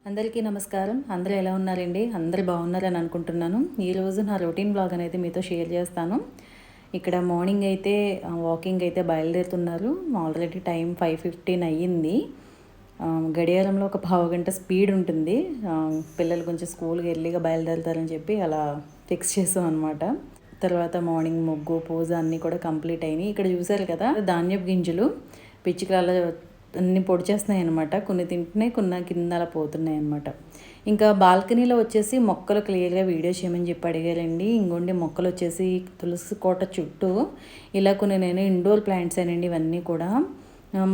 అందరికీ నమస్కారం. అందరూ ఎలా ఉన్నారండి? అందరూ బాగున్నారని అనుకుంటున్నాను. ఈరోజు నా రొటీన్ బ్లాగ్ అనేది మీతో షేర్ చేస్తాను. ఇక్కడ మార్నింగ్ అయితే వాకింగ్ అయితే బయలుదేరుతున్నారు. ఆల్రెడీ టైం 5:15 అయ్యింది. గడియారంలో ఒక పావుగంట స్పీడ్ ఉంటుంది. పిల్లలు కొంచెం స్కూల్కి ఎర్లీగా బయలుదేరుతారని చెప్పి అలా ఫిక్స్ చేసాం అనమాట. తర్వాత మార్నింగ్ ముగ్గు పూజ అన్నీ కూడా కంప్లీట్ అయినాయి. ఇక్కడ చూసారు కదా, ధాన్యపు గింజలు పిచ్చికల అన్నీ పొడి చేస్తున్నాయి అనమాట. కొన్ని తింటున్నాయి, కొన్ని కింద అలా పోతున్నాయి అనమాట. ఇంకా బాల్కనీలో వచ్చేసి మొక్కలు క్లియర్గా వీడియో చేయమని చెప్పి అడిగారండి. ఇంకోండి మొక్కలు వచ్చేసి తులసి కోట చుట్టూ ఇలా కొన్ని నేను ఇండోర్ ప్లాంట్స్ అనండి. ఇవన్నీ కూడా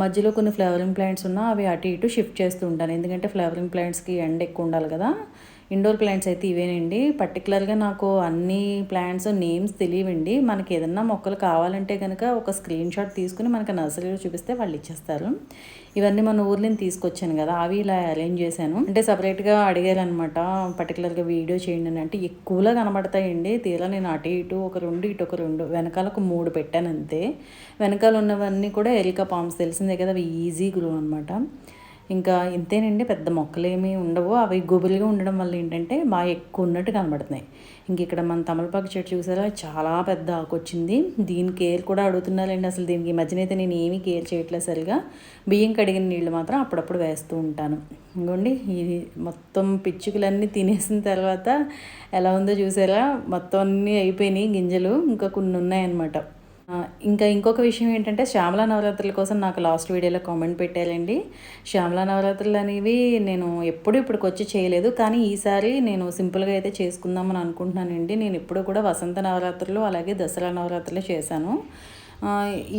మధ్యలో కొన్ని ఫ్లవరింగ్ ప్లాంట్స్ ఉన్నా అవి అటు ఇటు షిఫ్ట్ చేస్తూ ఉంటాను. ఎందుకంటే ఫ్లవరింగ్ ప్లాంట్స్కి ఎండ ఎక్కువ ఉండాలి కదా. ఇండోర్ ప్లాంట్స్ అయితే ఇవేనండి. పర్టికులర్గా నాకు అన్ని ప్లాంట్స్ నేమ్స్ తెలియవండి. మనకి ఏదన్నా మొక్కలు కావాలంటే కనుక ఒక స్క్రీన్ షాట్ తీసుకుని మనకి నర్సరీలో చూపిస్తే వాళ్ళు ఇచ్చేస్తారు. ఇవన్నీ మన ఊర్లో తీసుకొచ్చాను కదా, అవి ఇలా అరేంజ్ చేశాను. అంటే సపరేట్గా అడిగారనమాట, పర్టికులర్గా వీడియో చేయండి అని. అంటే ఎక్కువలా కనబడతాయండి. తీరా నేను అటు ఇటు ఒక రెండు, ఇటు ఒక రెండు, వెనకాల ఒక 3 పెట్టాను అంతే. వెనకాల ఉన్నవన్నీ కూడా ఎలికా పామ్స్ తెలిసిందే కదా, అవి ఈజీ గ్రో అనమాట. ఇంకా ఇంతేనండి, పెద్ద మొక్కలేమీ ఉండవు. అవి గుబులుగా ఉండడం వల్ల ఏంటంటే బాగా ఎక్కువ ఉన్నట్టు కనబడుతున్నాయి. ఇంక ఇక్కడ మన తమలపాకు చెట్టు చూసారా, చాలా పెద్ద ఆకు వచ్చింది. దీని కేర్ కూడా అడుగుతున్నారండి. అసలు దీనికి ఈ మధ్యనైతే నేను ఏమీ కేర్ చేయట్లేదు సరిగా. బియ్యం కడిగిన నీళ్ళు మాత్రం అప్పుడప్పుడు వేస్తూ ఉంటాను. ఇంకోండి ఇది మొత్తం పిచ్చుకలన్నీ తినేసిన తర్వాత ఎలా ఉందో చూసారా, మొత్తం అన్నీ అయిపోయినాయి గింజలు, ఇంకా కొన్ని ఉన్నాయన్నమాట. ఇంకా ఇంకొక విషయం ఏంటంటే, శ్యామలా నవరాత్రుల కోసం నాకు లాస్ట్ వీడియోలో కామెంట్ పెట్టారండి. శ్యామలా నవరాత్రులు అనేవి నేను ఇప్పటికొచ్చి చేయలేదు, కానీ ఈసారి నేను సింపుల్గా అయితే చేసుకుందామని అనుకుంటున్నానండి. నేను ఎప్పుడు కూడా వసంత నవరాత్రులు అలాగే దసరా నవరాత్రులు చేశాను.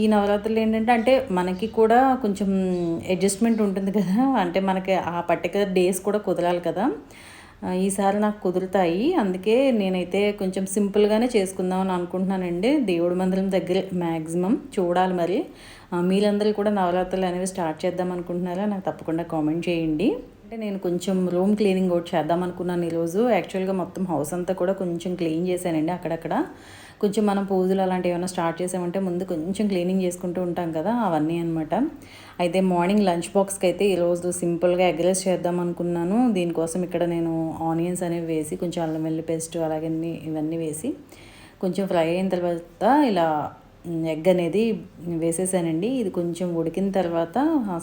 ఈ నవరాత్రులు ఏంటంటే, అంటే మనకి కూడా కొంచెం అడ్జస్ట్మెంట్ ఉంటుంది కదా, అంటే మనకి ఆ పర్టికులర్ డేస్ కూడా కుదరాలి కదా. ఈసారి నాకు కుదురుతాయి, అందుకే నేనైతే కొంచెం సింపుల్గానే చేసుకుందామని అనుకుంటున్నానండి. దేవుడి మందిరం దగ్గర మ్యాక్సిమం చూడాలి. మరి మీరందరూ కూడా నవరాత్రులు అనేవి స్టార్ట్ చేద్దాం అనుకుంటున్నారా? నాకు తప్పకుండా కామెంట్ చేయండి. అంటే నేను కొంచెం రూమ్ క్లీనింగ్ కూడా చేద్దాం అనుకున్నాను ఈరోజు. యాక్చువల్గా మొత్తం హౌస్ అంతా కూడా కొంచెం క్లీన్ చేశానండి. అక్కడక్కడ కొంచెం మనం పూజలు అలాంటివి ఏమైనా స్టార్ట్ చేసామంటే ముందు కొంచెం క్లీనింగ్ చేసుకుంటూ ఉంటాం కదా, అవన్నీ అనమాట. అయితే మార్నింగ్ లంచ్ బాక్స్కి అయితే ఈరోజు సింపుల్గా ఎగ్ రైస్ చేద్దాం అనుకున్నాను. దీనికోసం ఇక్కడ నేను ఆనియన్స్ అనేవి వేసి, కొంచెం అల్లం వెల్లుల్లి పేస్ట్ అలాగే ఇవన్నీ వేసి కొంచెం ఫ్రై అయిన తర్వాత ఇలా ఎగ్ అనేది వేసేసానండి. ఇది కొంచెం ఉడికిన తర్వాత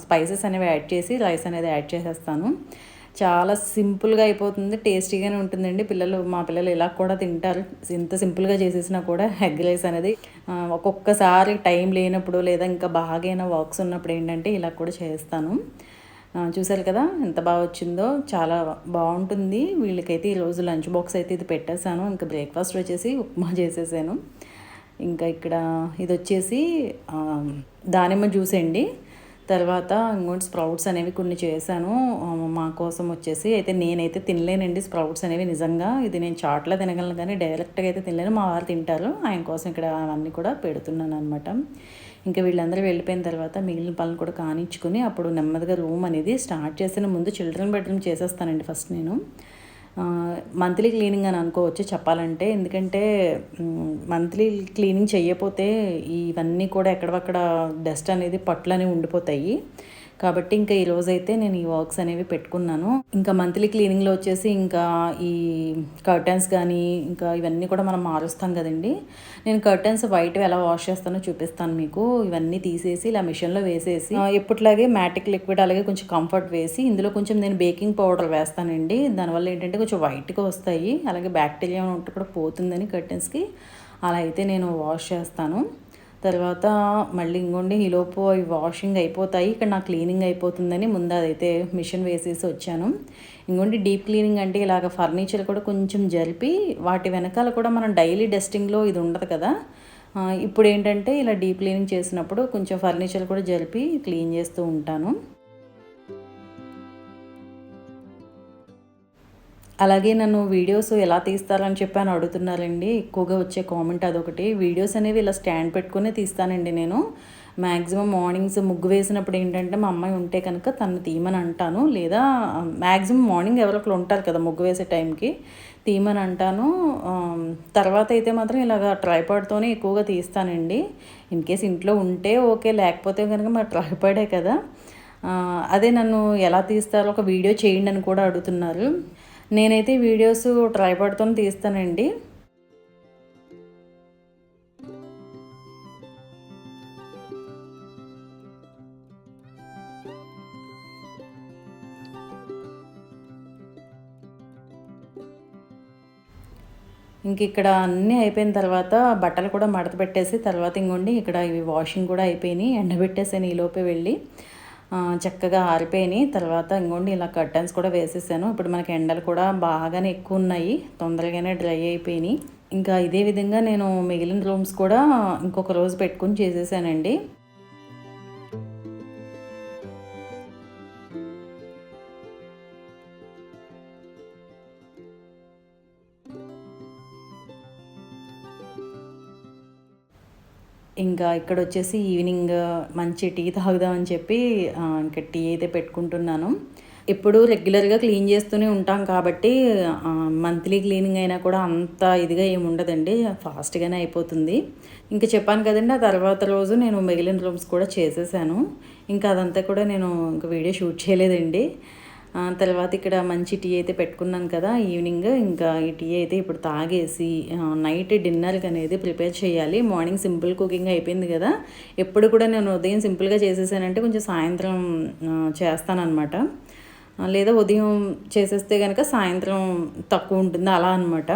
స్పైసెస్ అనేవి యాడ్ చేసి రైస్ అనేది యాడ్ చేసేస్తాను. చాలా సింపుల్గా అయిపోతుంది, టేస్టీగానే ఉంటుందండి. మా పిల్లలు ఇలా కూడా తింటారు. ఇంత సింపుల్గా చేసేసినా కూడా ఎగ్ రైస్ అనేది. ఒక్కొక్కసారి టైం లేనప్పుడు లేదా ఇంకా బాగా వర్క్స్ ఉన్నప్పుడు ఏంటంటే ఇలా కూడా చేస్తాను. చూసారు కదా ఎంత బాగా వచ్చిందో, చాలా బాగుంటుంది. వీళ్ళకైతే ఈరోజు లంచ్ బాక్స్ అయితే ఇది పెట్టేశాను. ఇంకా బ్రేక్ఫాస్ట్ వచ్చేసి ఉప్మా చేసేసాను. ఇంకా ఇక్కడ ఇది వచ్చేసి దానిమ్మ జ్యూస్ అండి. తర్వాత ఇంకోటి స్ప్రౌట్స్ అనేవి కొన్ని చేశాను మా కోసం వచ్చేసి. అయితే నేనైతే తినలేనండి స్ప్రౌట్స్ అనేవి, నిజంగా. ఇది నేను చాట్లో తినగలను కానీ డైరెక్ట్గా అయితే తినలేను. మా వారు తింటారు, ఆయన కోసం ఇక్కడ అవన్నీ కూడా పెడుతున్నాను అనమాట. ఇంకా వీళ్ళందరూ వెళ్ళిపోయిన తర్వాత మిగిలిన పనులు కూడా కానిచ్చుకొని అప్పుడు నెమ్మదిగా రూమ్ అనేది స్టార్ట్ చేసిన ముందు చిల్డ్రన్ బెడ్రూమ్ చేసేస్తానండి ఫస్ట్ నేను. మంత్లీ క్లీనింగ్ అని అనుకోవచ్చు చెప్పాలంటే, ఎందుకంటే మంత్లీ క్లీనింగ్ చేయకపోతే ఇవన్నీ కూడా ఎక్కడక్కడ డస్ట్ అనేది పట్లని ఉండిపోతాయి. కాబట్టి ఇంకా ఈరోజైతే నేను ఈ వర్క్స్ అనేవి పెట్టుకున్నాను. ఇంకా మంత్లీ క్లీనింగ్లో వచ్చేసి ఇంకా ఈ కర్టన్స్ కానీ ఇంకా ఇవన్నీ కూడా మనం మారుస్తాం కదండి. నేను కర్టన్స్ వైట్ ఎలా వాష్ చేస్తానో చూపిస్తాను మీకు. ఇవన్నీ తీసేసి ఇలా మిషన్లో వేసేసి ఎప్పటిలాగే మ్యాటిక్ లిక్విడ్ అలాగే కొంచెం కంఫర్ట్ వేసి ఇందులో కొంచెం నేను బేకింగ్ పౌడర్ వేస్తానండి. దానివల్ల ఏంటంటే కొంచెం వైట్గా వస్తాయి, అలాగే బ్యాక్టీరియా ఉంటే కూడా పోతుందని కర్టన్స్కి. అలా అయితే నేను వాష్ చేస్తాను. తర్వాత మళ్ళీ ఇంకోండి ఈలోపు అవి వాషింగ్ అయిపోతాయి, ఇక్కడ నా క్లీనింగ్ అయిపోతుందని ముందు అదైతే మిషన్ వేసేసి వచ్చాను. ఇంకోండి డీప్ క్లీనింగ్ అంటే ఇలాగ ఫర్నిచర్ కూడా కొంచెం జరిపి వాటి వెనకాల కూడా మనం డైలీ డస్టింగ్లో ఇది ఉండదు కదా. ఇప్పుడు ఏంటంటే ఇలా డీప్ క్లీనింగ్ చేసినప్పుడు కొంచెం ఫర్నిచర్ కూడా జరిపి క్లీన్ చేస్తూ ఉంటాను. అలాగే నన్ను వీడియోస్ ఎలా తీస్తారని చెప్పి అని అడుగుతున్నారండి. ఎక్కువగా వచ్చే కామెంట్ అదొకటి. వీడియోస్ అనేవి ఇలా స్టాండ్ పెట్టుకునే తీస్తానండి నేను. మ్యాక్సిమం మార్నింగ్స్ ముగ్గు వేసినప్పుడు ఏంటంటే మా అమ్మాయి ఉంటే కనుక తను తీయమని అంటాను, లేదా మ్యాక్సిమం మార్నింగ్ ఎవరో ఒకరు ఉంటారు కదా ముగ్గు వేసే టైంకి, తీయమని అంటాను. తర్వాత అయితే మాత్రం ఇలాగ ట్రైపాడ్తోనే ఎక్కువగా తీస్తానండి. ఇన్ కేస్ ఇంట్లో ఉంటే ఓకే, లేకపోతే కనుక మరి ట్రైపాడే కదా. అదే నన్ను ఎలా తీస్తారో ఒక వీడియో చేయండి అని కూడా అడుగుతున్నారు. నేనైతే వీడియోస్ ట్రైపాడ్‌తోని తీస్తానండి. ఇక్కడ అన్నీ అయిపోయిన తర్వాత బట్టలు కూడా మడత పెట్టేసి తర్వాత ఇంకోండి ఇక్కడ ఇవి వాషింగ్ కూడా అయిపోయినాయి. ఎండబెట్టేసాను ఈలోపే వెళ్ళి. చక్కగా ఆరిపోయినాయి. తర్వాత ఇంకోండి ఇలా కర్టన్స్ కూడా వేసేసాను. ఇప్పుడు మనకి ఎండలు కూడా బాగానే ఎక్కువ ఉన్నాయి. తొందరగానే డ్రై అయిపోయినాయి. ఇంకా ఇదే విధంగా నేను మిగిలిన రూమ్స్ కూడా ఇంకొక రోజు పెట్టుకొని చేసేసానండి. ఇంకా ఇక్కడొచ్చేసి ఈవినింగ్ మంచి టీ తాగుదామని చెప్పి ఇంకా టీ అయితే పెట్టుకుంటున్నాను. ఎప్పుడూ రెగ్యులర్‌గా క్లీన్ చేస్తూనే ఉంటాం కాబట్టి మంత్లీ క్లీనింగ్ అయినా కూడా అంత ఇదిగా ఏమి ఉండదండి. ఫాస్ట్‌గానే అయిపోతుంది. ఇంక చెప్పాను కదండీ! ఆ తర్వాత రోజు నేను మిగిలిన రూమ్స్ కూడా చేసేసాను. ఇంకా అదంతా కూడా నేను ఇంక వీడియో షూట్ చేయలేదండి. తర్వాత ఇక్కడ మంచి టీ అయితే పెట్టుకున్నాను కదా ఈవినింగ్. ఇంకా ఈ టీ అయితే ఇప్పుడు తాగేసి నైట్ డిన్నర్‌కి అనేది ప్రిపేర్ చేయాలి. మార్నింగ్ సింపుల్ కుకింగ్ అయిపోయింది కదా! ఎప్పుడు కూడా నేను ఉదయం సింపుల్‌గా చేసేసానంటే కొంచెం సాయంత్రం చేస్తాననమాట. లేదా ఉదయం చేసేస్తే గనక సాయంత్రం తక్కువ ఉంటుంది అలా అనమాట.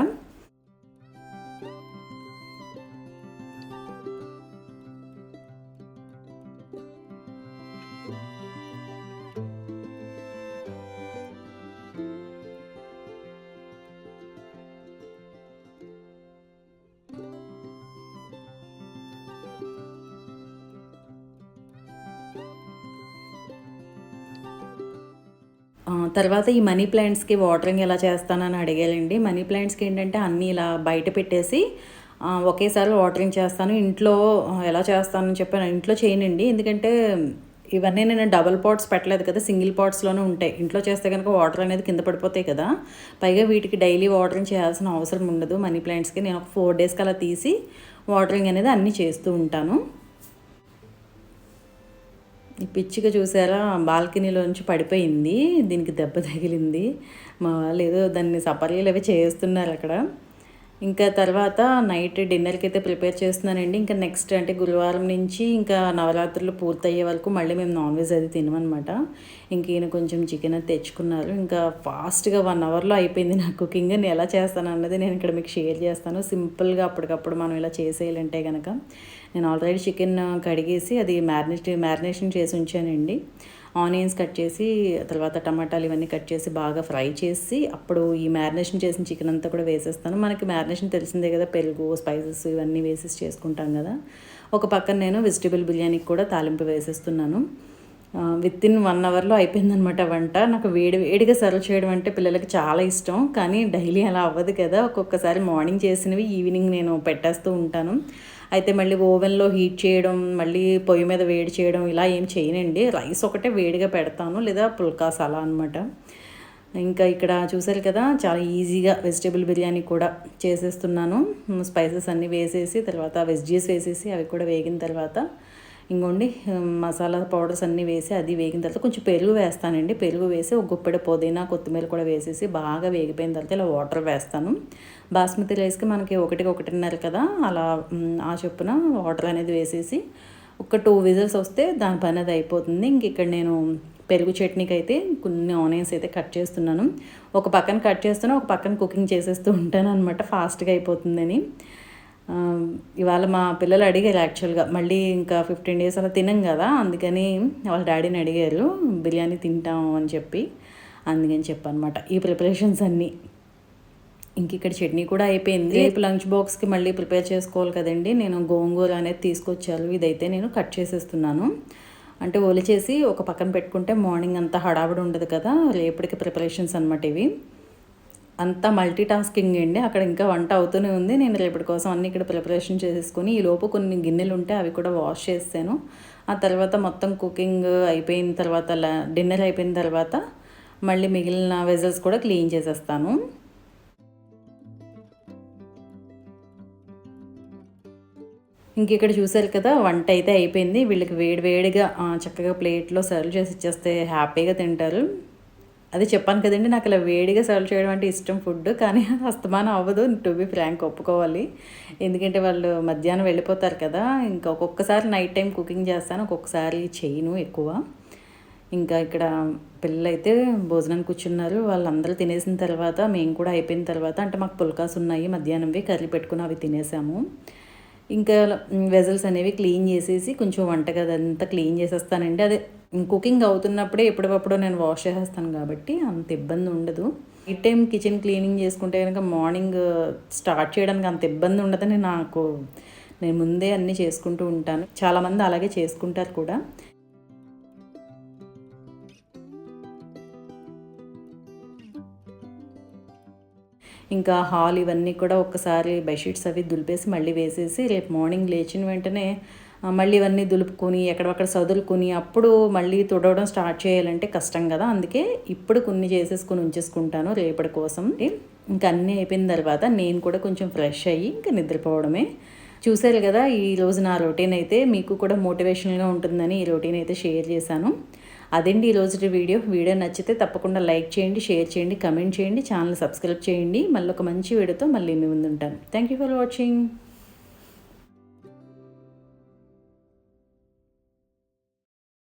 తర్వాత ఈ మనీ ప్లాంట్స్‌కి వాటరింగ్ ఎలా చేస్తానని అడిగారండి. మనీ ప్లాంట్స్‌కి ఏంటంటే అన్నీ ఇలా బయట పెట్టేసి ఒకేసారి వాటరింగ్ చేస్తాను. ఇంట్లో ఎలా చేస్తానని చెప్పాను ఇంట్లో చేయనండి. ఎందుకంటే ఇవన్నీ నేను డబుల్ పాట్స్ పెట్టలేదు కదా! సింగిల్ పాట్స్‌లోనే ఉంటాయి. ఇంట్లో చేస్తే గనుక వాటర్ అనేది కింద పడిపోతాయి కదా! పైగా వీటికి డైలీ వాటరింగ్ చేయాల్సిన అవసరం ఉండదు. మనీ ప్లాంట్స్‌కి నేను ఒక 4 డేస్‌కి అలా తీసి వాటరింగ్ అనేది అన్నీ చేస్తూ ఉంటాను. ఈ పిచ్చిక చూసారా బాల్కనీలోంచి పడిపోయింది. దీనికి దెబ్బ తగిలింది. మా వాళ్ళు ఏదో దాన్ని సపర్యలు అవి చేస్తున్నారు అక్కడ. ఇంకా తర్వాత నైట్ డిన్నర్‌కి అయితే ప్రిపేర్ చేస్తున్నానండి. ఇంకా నెక్స్ట్ అంటే గురువారం నుంచి ఇంకా నవరాత్రులు పూర్తయ్యే వరకు మళ్ళీ మేము నాన్ వెజ్ అది తినమనమాట. ఇంక ఈయన కొంచెం చికెన్ అది తెచ్చుకున్నారు. ఇంకా ఫాస్ట్‌గా 1 అవర్‌లో అయిపోయింది నా కుకింగ్. నేను ఎలా చేస్తానన్నది నేను ఇక్కడ మీకు షేర్ చేస్తాను. సింపుల్‌గా అప్పటికప్పుడు మనం ఇలా చేసేయాలంటే గనక. నేను ఆల్రెడీ చికెన్ కడిగేసి అది మ్యారినేషన్ చేసి ఉంచానండి. ఆనియన్స్ కట్ చేసి తర్వాత టమాటాలు ఇవన్నీ కట్ చేసి బాగా ఫ్రై చేసి అప్పుడు ఈ మ్యారినేషన్ చేసిన చికెన్ అంతా కూడా వేసేస్తాను. మనకి మ్యారినేషన్ తెలిసిందే కదా! పెరుగు, స్పైసెస్ ఇవన్నీ వేసేసి చేసుకుంటాం కదా! ఒక పక్కన నేను వెజిటబుల్ బిర్యానీకి కూడా తాలింపు వేసేస్తున్నాను. వితిన్ 1 అవర్‌లో అయిపోయిందనమాట వంట. నాకు వేడి వేడిగా సర్వ్ చేయడం అంటే పిల్లలకి చాలా ఇష్టం. కానీ డైలీ అలా అవ్వదు కదా! ఒక్కొక్కసారి మార్నింగ్ చేసినవి ఈవినింగ్ నేను పెట్టేస్తూ ఉంటాను. అయితే మళ్ళీ ఓవెన్‌లో హీట్ చేయడం, మళ్ళీ పొయ్యి మీద వేడి చేయడం ఇలా ఏం చేయనండి. రైస్ ఒకటే వేడిగా పెడతాను లేదా పుల్కాస్ అలా అనమాట. ఇంకా ఇక్కడ చూసారు కదా! చాలా ఈజీగా వెజిటబుల్ బిర్యానీ కూడా చేసేస్తున్నాను. స్పైసెస్ అన్నీ వేసేసి తర్వాత వెజ్జీస్ వేసేసి అవి కూడా వేగిన తర్వాత ఇంకోండి మసాలా పౌడర్స్ అన్నీ వేసి అది వేగిన తర్వాత కొంచెం పెరుగు వేస్తానండి. పెరుగు వేసి ఒక గుప్పెడు పుదీనా, కొత్తిమీర కూడా వేసేసి బాగా వేగిపోయిన తర్వాత ఇలా వాటర్ వేస్తాను. బాస్మతి రైస్‌కి మనకి 1, 1:30 కదా! అలా ఆ చొప్పున వాటర్ అనేది వేసేసి ఒక 2 విజిల్స్ వస్తే దాని పని అది అయిపోతుంది. ఇక్కడ నేను పెరుగు చట్నీకి అయితే కొన్ని ఆనియన్స్ అయితే కట్ చేస్తున్నాను. ఒక పక్కన కట్ చేస్తున్నా, ఒక పక్కన కుకింగ్ చేసేస్తూ ఉంటాననమాట ఫాస్ట్‌గా అయిపోతుందని. ఇవాళ మా పిల్లలు అడిగారు యాక్చువల్‌గా. మళ్ళీ ఇంకా 15 డేస్ అలా తినం గదా! అందుకని వాళ్ళ డ్యాడీని అడిగారు. బిర్యానీ తింటాం అని చెప్పి. అందుకని చెప్పనమాట. ఈ ప్రిపరేషన్స్ అన్నీ. ఇక్కడ చట్నీ కూడా అయిపోయింది. రేపు లంచ్ బాక్స్‌కి మళ్ళీ ప్రిపేర్ చేసుకోవాలి కదండీ! నేను గోంగూర అనేది తీసుకొచ్చారు. ఇదైతే నేను కట్ చేసేస్తున్నాను. అంటే ఒలిచేసి ఒక పక్కన పెట్టుకుంటే మార్నింగ్ అంతా హడావిడి ఉండదు కదా! రేపటికి ప్రిపరేషన్స్ అనమాట ఇవి. అంతా మల్టీ టాస్కింగ్ అండి. అక్కడ ఇంకా వంట అవుతూనే ఉంది. నేను రేపటి కోసం అన్నీ ఇక్కడ ప్రిపరేషన్ చేసేసుకొని ఈలోపు కొన్ని గిన్నెలు ఉంటే అవి కూడా వాష్ చేసాను. ఆ తర్వాత మొత్తం కుకింగ్ అయిపోయిన తర్వాత డిన్నర్ అయిపోయిన తర్వాత మళ్ళీ మిగిలిన వెజల్స్ కూడా క్లీన్ చేసేస్తాను. ఇంక ఇక్కడ చూసారు కదా, వంట అయితే అయిపోయింది. వీళ్ళకి వేడివేడిగా చక్కగా ప్లేట్లో సర్వ్ చేసి ఇచ్చేస్తే హ్యాపీగా తింటారు. అదే చెప్పాను కదండి, నాకు ఇలా వేడిగా సర్వ్ చేయడం అంటే ఇష్టం ఫుడ్. కానీ అస్తమానం అవ్వదు, టు బీ ఫ్రాంక్ ఒప్పుకోవాలి. ఎందుకంటే వాళ్ళు మధ్యాహ్నం వెళ్ళిపోతారు కదా, ఇంకా ఒక్కొక్కసారి నైట్ టైం కుకింగ్ చేస్తాను, ఒక్కొక్కసారి చేయను ఎక్కువ. ఇంకా ఇక్కడ పిల్లలైతే భోజనానికి కూర్చున్నారు. వాళ్ళందరూ తినేసిన తర్వాత మేము కూడా అయిపోయిన తర్వాత, అంటే మాకు పుల్కాస్ ఉన్నాయి మధ్యాహ్నంవి, కర్రీ పెట్టుకుని అవి తినేసాము. ఇంకా వెజల్స్ అనేవి క్లీన్ చేసేసి కొంచెం వంటగది అంతా క్లీన్ చేసేస్తానండి. అదే కుకింగ్ అవుతున్నప్పుడే ఎప్పటికప్పుడు నేను వాష్ చేసేస్తాను కాబట్టి అంత ఇబ్బంది ఉండదు. ఈ టైం కిచెన్ క్లీనింగ్ చేసుకుంటే కనుక మార్నింగ్ స్టార్ట్ చేయడానికి అంత ఇబ్బంది ఉండదని నేను ముందే అన్నీ చేసుకుంటూ ఉంటాను. చాలామంది అలాగే చేసుకుంటారు కూడా. ఇంకా హాల్ ఇవన్నీ కూడా ఒక్కసారి బెడ్షీట్స్ అవి దులిపేసి మళ్ళీ వేసేసి, రేపు మార్నింగ్ లేచిన వెంటనే మళ్ళీ ఇవన్నీ దులుపుకొని ఎక్కడక్కడ సదులుకొని అప్పుడు మళ్ళీ తుడవడం స్టార్ట్ చేయాలంటే కష్టం కదా. అందుకే ఇప్పుడు కొన్ని చేసేసుకొని ఉంచేసుకుంటాను రేపటి కోసం. ఇంకా అన్నీ అయిపోయిన తర్వాత నేను కూడా కొంచెం ఫ్రెష్ అయ్యి ఇంకా నిద్రపోవడమే. చూశారు కదా, ఈరోజు నా రొటీన్ అయితే మీకు కూడా మోటివేషనల్గా ఉంటుందని ఈ రొటీన్ అయితే షేర్ చేశాను. అదండి ఈరోజు వీడియో నచ్చితే తప్పకుండా లైక్ చేయండి, షేర్ చేయండి, కమెంట్ చేయండి, ఛానల్ సబ్స్క్రైబ్ చేయండి. మళ్ళీ ఒక మంచి వీడియోతో మళ్ళీ మీ ముందు ఉంటాను. Thank you for watching.